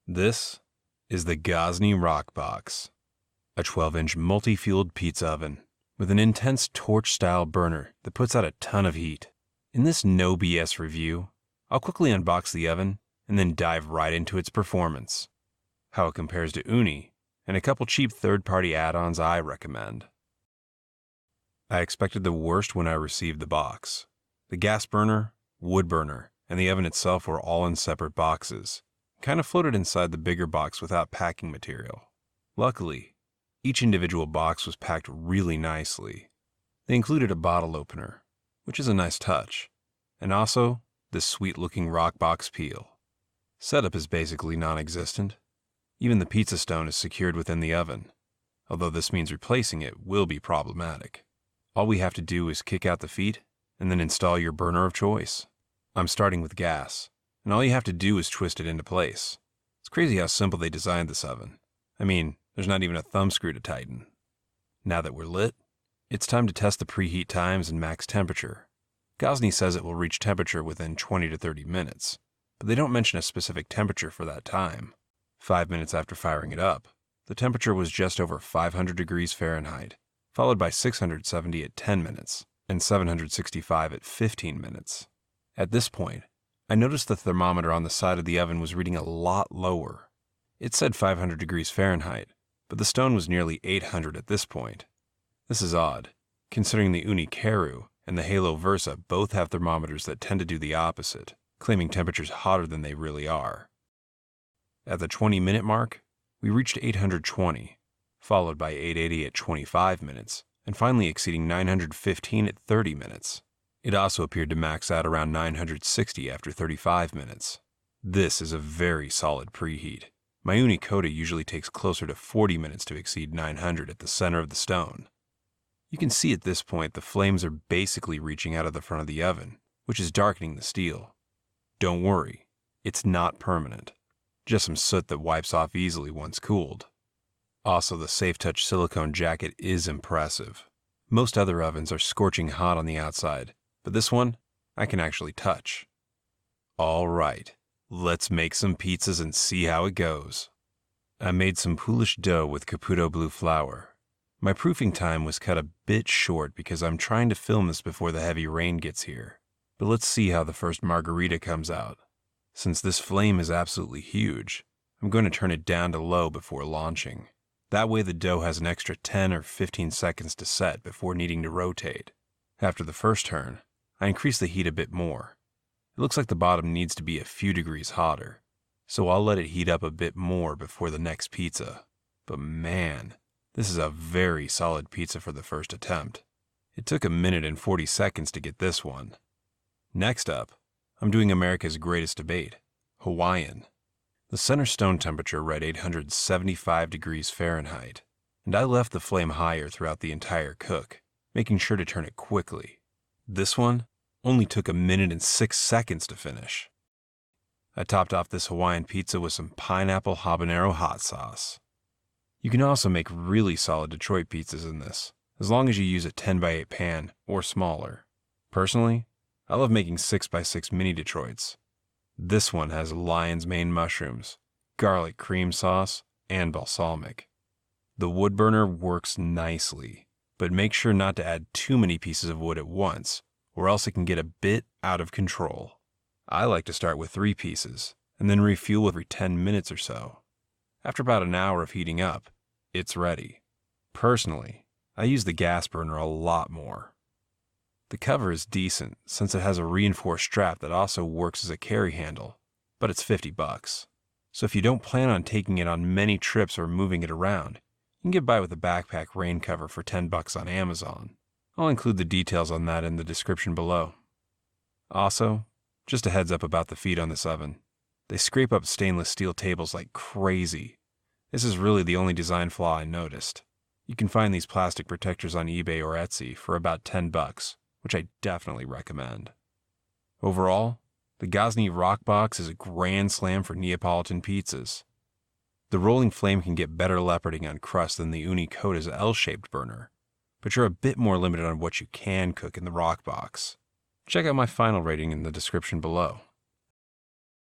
This is the Gozney Roccbox, a 12-inch multi-fueled pizza oven with an intense torch-style burner that puts out a ton of heat. In this no BS review, I'll quickly unbox the oven and then dive right into its performance, how it compares to Uni, and a couple cheap third-party add-ons I recommend. I expected the worst when I received the box. The gas burner, wood burner, and the oven itself were all in separate boxes, kind of floated inside the bigger box without packing material. Luckily, each individual box was packed really nicely. They included a bottle opener, which is a nice touch, and also this sweet-looking Roccbox peel. Setup is basically non-existent. Even the pizza stone is secured within the oven, although this means replacing it will be problematic. All we have to do is kick out the feet and then install your burner of choice. I'm starting with gas, and all you have to do is twist it into place. It's crazy how simple they designed this oven. I mean, there's not even a thumb screw to tighten. Now that we're lit, it's time to test the preheat times and max temperature. Gozney says it will reach temperature within 20 to 30 minutes, but they don't mention a specific temperature for that time. 5 minutes after firing it up, the temperature was just over 500 degrees Fahrenheit, followed by 670 at 10 minutes and 765 at 15 minutes. At this point, I noticed the thermometer on the side of the oven was reading a lot lower. It said 500 degrees Fahrenheit, but the stone was nearly 800 at this point. This is odd, considering the Uni Caru and the Halo Versa both have thermometers that tend to do the opposite, claiming temperatures hotter than they really are. At the 20-minute mark, we reached 820, followed by 880 at 25 minutes, and finally exceeding 915 at 30 minutes. It also appeared to max out around 960 after 35 minutes. This is a very solid preheat. My Uni Coda usually takes closer to 40 minutes to exceed 900 at the center of the stone. You can see at this point the flames are basically reaching out of the front of the oven, which is darkening the steel. Don't worry, it's not permanent. Just some soot that wipes off easily once cooled. Also, the Safe Touch silicone jacket is impressive. Most other ovens are scorching hot on the outside, but this one, I can actually touch. All right, let's make some pizzas and see how it goes. I made some Polish dough with Caputo blue flour. My proofing time was cut a bit short because I'm trying to film this before the heavy rain gets here. But let's see how the first margarita comes out. Since this flame is absolutely huge, I'm going to turn it down to low before launching. That way the dough has an extra 10 or 15 seconds to set before needing to rotate. After the first turn, I increase the heat a bit more. It looks like the bottom needs to be a few degrees hotter, so I'll let it heat up a bit more before the next pizza. But man, this is a very solid pizza for the first attempt. It took 1 minute and 40 seconds to get this one. Next up, I'm doing America's greatest debate, Hawaiian. The center stone temperature read 875 degrees Fahrenheit, and I left the flame higher throughout the entire cook, making sure to turn it quickly. This one only took 1 minute and 6 seconds to finish. I topped off this Hawaiian pizza with some pineapple habanero hot sauce. You can also make really solid Detroit pizzas in this, as long as you use a 10x8 pan or smaller. Personally, I love making 6x6 mini Detroits. This one has lion's mane mushrooms, garlic cream sauce, and balsamic. The wood burner works nicely, but make sure not to add too many pieces of wood at once, or else it can get a bit out of control. I like to start with 3 pieces, and then refuel every 10 minutes or so. After about an hour of heating up, it's ready. Personally, I use the gas burner a lot more. The cover is decent since it has a reinforced strap that also works as a carry handle, but it's $50. So if you don't plan on taking it on many trips or moving it around, you can get by with a backpack rain cover for $10 on Amazon. I'll include the details on that in the description below. Also, just a heads up about the feet on this oven. They scrape up stainless steel tables like crazy. This is really the only design flaw I noticed. You can find these plastic protectors on eBay or Etsy for about $10, which I definitely recommend. Overall, the Gozney Roccbox is a grand slam for Neapolitan pizzas. The rolling flame can get better leoparding on crust than the Uni Coda's L-shaped burner, but you're a bit more limited on what you can cook in the Roccbox. Check out my final rating in the description below.